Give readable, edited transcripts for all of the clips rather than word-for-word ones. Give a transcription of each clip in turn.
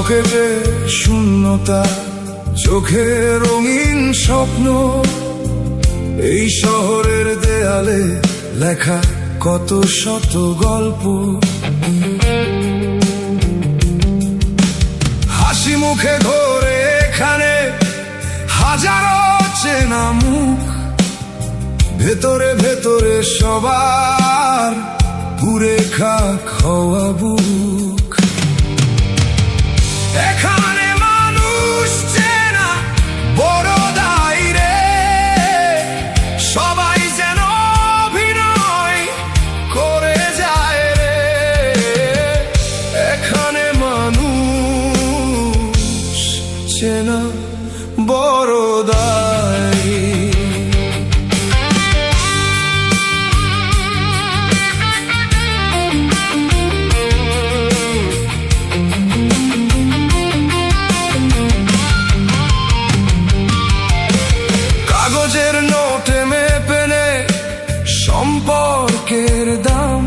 পকেটে শূন্যতা, চোখে রঙিন স্বপ্ন, এই শহরের দেয়ালে লেখা কত শত গল্প। হাসি মুখে ঘোরে এখানে হাজারো চেনা মুখ, ভেতরে ভেতরে সবার পুরে খাক হওয়া বুক। এখানে মানুষ চেনা বড় দায়রে, সবাই যেন অভিনয় করে যায় রে। এখানে মানুষ চেনা বড় দায়। কাগজের নোটে মেপেলে সম্পর্কের দাম,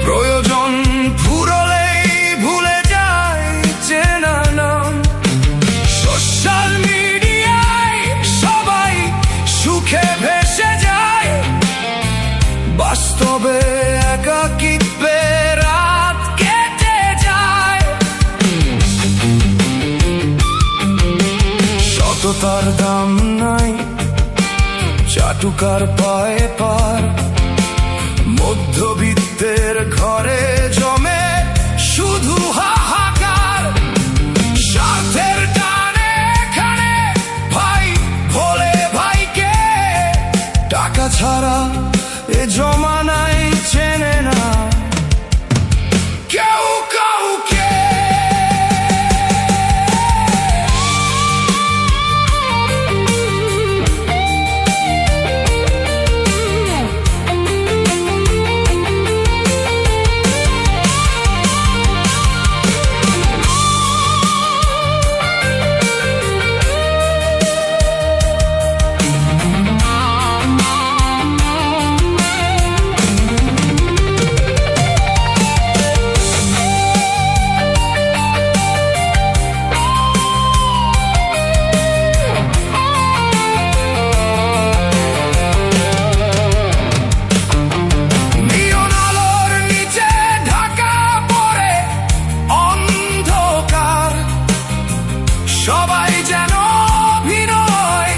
প্রয়োজন ফুরলেই ভুলে যায় চেনা নাম। সোশ্যাল মিডিয়ায় সবাই সুখে ভেসে যায়, বাস্তবে একাকিত্বে রাত কেটে যায়। সততার দাম নাই, চাটুকার পায়ে পার, মধ্যবিত্তের ঘরে জমে শুধু হাহাকার। স্বার্থের টানে এখানে ভাই ভোলে ভাইকে, টাকা ছাড়া এ জমানায় চেনে না কেউ কাউকে। সবাই যেন অভিনয়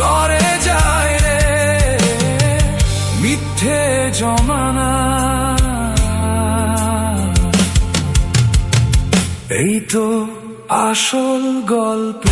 করে যায় রে, মিথ্যে জমানা। এই তো আসল গল্প।